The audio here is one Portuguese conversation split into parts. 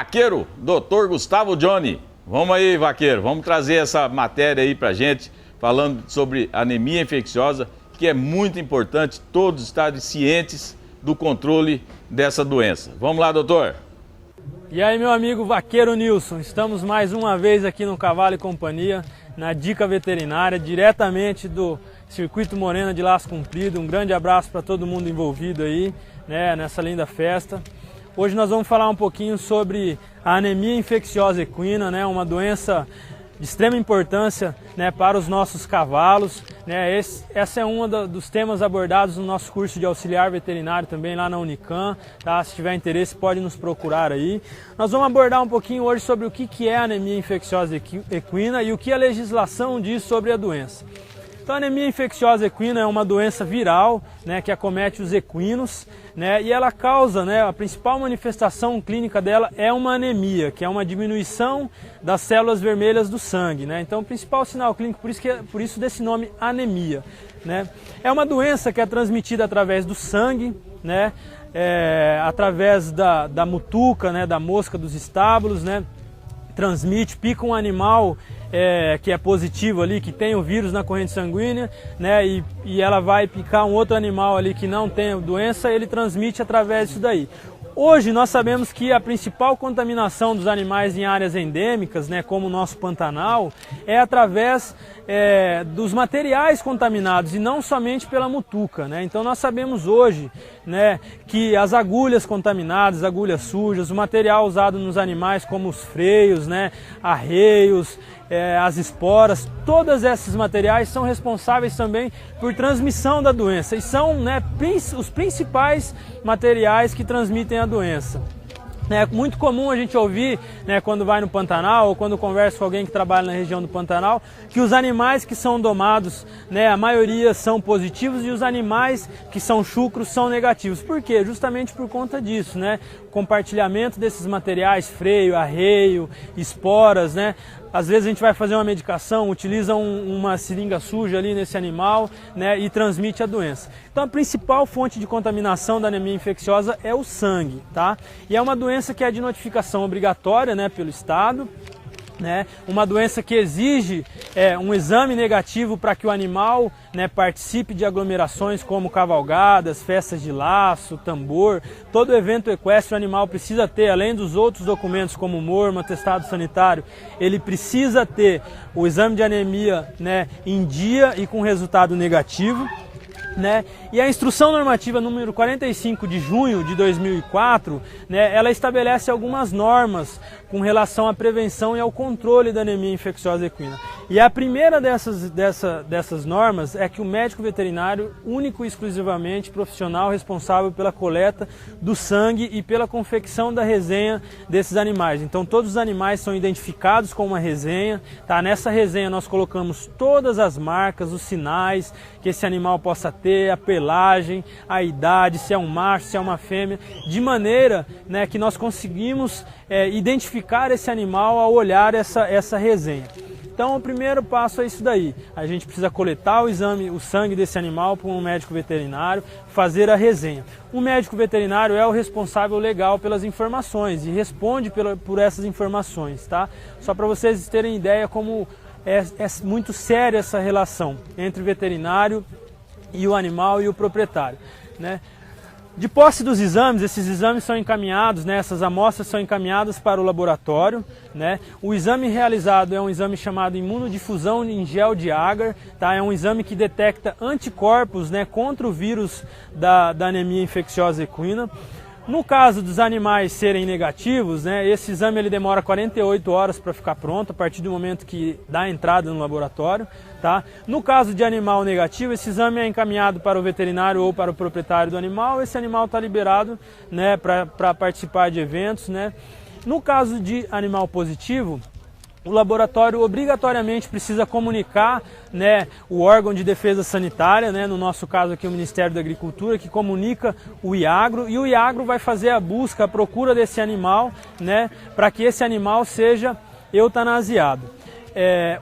vaqueiro, Dr. Gustavo Johnny. Vamos aí, vaqueiro, vamos trazer essa matéria aí pra gente, falando sobre anemia infecciosa, que é muito importante todos estarem cientes do controle dessa doença. Vamos lá, doutor. E aí, meu amigo vaqueiro Nilson, estamos mais uma vez aqui no Cavalo e Companhia, na Dica Veterinária, diretamente do Circuito Morena de Laço Comprido. Um grande abraço para todo mundo envolvido aí, né, nessa linda festa. Hoje nós vamos falar um pouquinho sobre a anemia infecciosa equina, né, uma doença de extrema importância, né, para os nossos cavalos, né. Essa é um dos temas abordados no nosso curso de auxiliar veterinário também lá na Unicam, tá? Se tiver interesse pode nos procurar aí. Nós vamos abordar um pouquinho hoje sobre o que é a anemia infecciosa equina e o que a legislação diz sobre a doença. Então, a anemia infecciosa equina é uma doença viral, né, que acomete os equinos, né, e ela causa, né, a principal manifestação clínica dela é uma anemia, que é uma diminuição das células vermelhas do sangue, né. Então, o principal sinal clínico, por isso desse nome anemia, né. É uma doença que é transmitida através do sangue, né, através da mutuca, né, da mosca dos estábulos, né. Transmite, pica um animal que é positivo ali, que tem o vírus na corrente sanguínea, né, e ela vai picar um outro animal ali que não tem a doença, ele transmite através disso daí. Hoje nós sabemos que a principal contaminação dos animais em áreas endêmicas, né, como o nosso Pantanal, é através dos materiais contaminados e não somente pela mutuca, né? Então nós sabemos hoje, né, que as agulhas contaminadas, agulhas sujas, o material usado nos animais como os freios, né, arreios, as esporas, todos esses materiais são responsáveis também por transmissão da doença e são, né, os principais materiais que transmitem a doença. É muito comum a gente ouvir, né, quando vai no Pantanal ou quando conversa com alguém que trabalha na região do Pantanal, que os animais que são domados, né, a maioria são positivos e os animais que são chucros são negativos. Por quê? Justamente por conta disso, né? Compartilhamento desses materiais, freio, arreio, esporas, né? Às vezes a gente vai fazer uma medicação, utiliza uma seringa suja ali nesse animal, né, e transmite a doença. Então a principal fonte de contaminação da anemia infecciosa é o sangue, tá? E é uma doença que é de notificação obrigatória, né, pelo Estado, né? Uma doença que exige um exame negativo para que o animal, né, participe de aglomerações como cavalgadas, festas de laço, tambor. Todo evento equestre o animal precisa ter, além dos outros documentos como morma, atestado sanitário, ele precisa ter o exame de anemia, né, em dia e com resultado negativo, né? E a instrução normativa número 45 de junho de 2004, né, ela estabelece algumas normas com relação à prevenção e ao controle da anemia infecciosa equina. E a primeira dessas normas é que o médico veterinário, único e exclusivamente profissional responsável pela coleta do sangue e pela confecção da resenha desses animais. Então todos os animais são identificados com uma resenha, tá? Nessa resenha nós colocamos todas as marcas, os sinais que esse animal possa ter, a pelagem, a idade, se é um macho, se é uma fêmea, de maneira, né, que nós conseguimos identificar esse animal ao olhar essa resenha. Então o primeiro passo é isso daí, a gente precisa coletar o sangue desse animal para um médico veterinário, fazer a resenha. O médico veterinário é o responsável legal pelas informações e responde por essas informações, tá? Só para vocês terem ideia como é muito séria essa relação entre o veterinário e o animal e o proprietário, né? De posse dos exames, esses exames são encaminhados, né, essas amostras são encaminhadas para o laboratório, né? O exame realizado é um exame chamado imunodifusão em gel de agar, tá? É um exame que detecta anticorpos, né, contra o vírus da anemia infecciosa equina. No caso dos animais serem negativos, né, esse exame ele demora 48 horas para ficar pronto, a partir do momento que dá a entrada no laboratório, tá? No caso de animal negativo, esse exame é encaminhado para o veterinário ou para o proprietário do animal, esse animal está liberado, né, para participar de eventos, né? No caso de animal positivo, o laboratório obrigatoriamente precisa comunicar, né, o órgão de defesa sanitária, né, no nosso caso aqui o Ministério da Agricultura, que comunica o IAGRO, e o IAGRO vai fazer a busca, a procura desse animal, né, para que esse animal seja eutanasiado.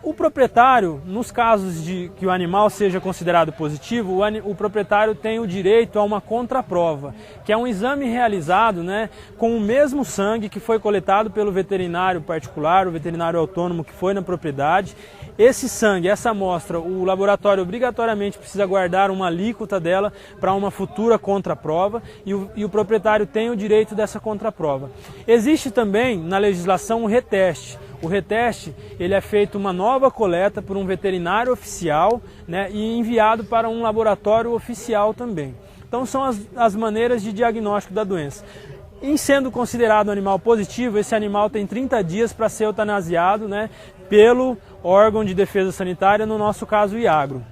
O proprietário, nos casos de que o animal seja considerado positivo, o proprietário tem o direito a uma contraprova, que é um exame realizado, né, com o mesmo sangue que foi coletado pelo veterinário particular, o veterinário autônomo que foi na propriedade. Esse sangue, essa amostra, o laboratório obrigatoriamente precisa guardar uma alíquota dela para uma futura contraprova e o proprietário tem o direito dessa contraprova. Existe também na legislação um reteste. O reteste, ele é feito uma nova coleta por um veterinário oficial, né, e enviado para um laboratório oficial também. Então são as maneiras de diagnóstico da doença. Em sendo considerado um animal positivo, esse animal tem 30 dias para ser eutanasiado, né, pelo órgão de defesa sanitária, no nosso caso o IAGRO.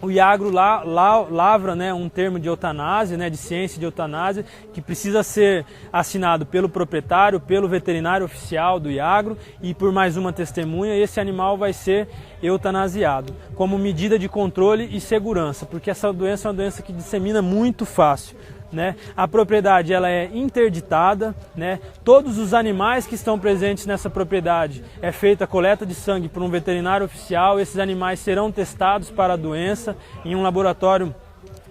O IAGRO lavra, né, um termo de eutanásia, né, de ciência de eutanásia, que precisa ser assinado pelo proprietário, pelo veterinário oficial do IAGRO e por mais uma testemunha. Esse animal vai ser eutanasiado como medida de controle e segurança, porque essa doença é uma doença que dissemina muito fácil. Né? A propriedade ela é interditada, né? Todos os animais que estão presentes nessa propriedade é feita a coleta de sangue por um veterinário oficial. Esses animais serão testados para a doença em um laboratório,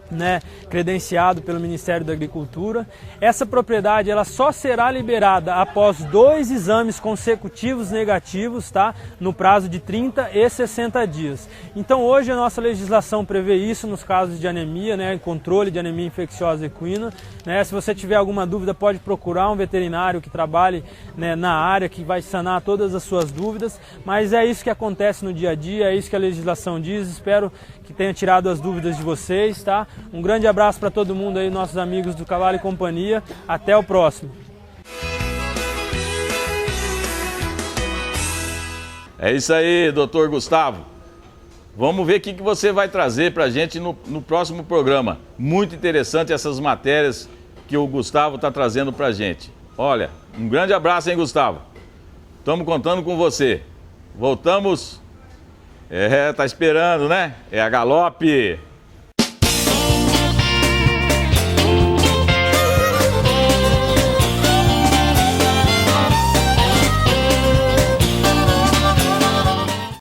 né, credenciado pelo Ministério da Agricultura. Essa propriedade ela só será liberada após 2 exames consecutivos negativos, tá? No prazo de 30 e 60 dias. Então hoje a nossa legislação prevê isso nos casos de anemia, né, controle de anemia infecciosa equina, né? Se você tiver alguma dúvida, pode procurar um veterinário que trabalhe, né, na área, que vai sanar todas as suas dúvidas, mas é isso que acontece no dia a dia, é isso que a legislação diz. Espero que tenha tirado as dúvidas de vocês, tá? Um grande abraço para todo mundo aí, nossos amigos do Cavalo e Companhia. Até o próximo. É isso aí, doutor Gustavo. Vamos ver o que você vai trazer para a gente no próximo programa. Muito interessante essas matérias que o Gustavo está trazendo para a gente. Olha, um grande abraço, hein, Gustavo? Estamos contando com você. Voltamos. Tá esperando, né? É a Galope.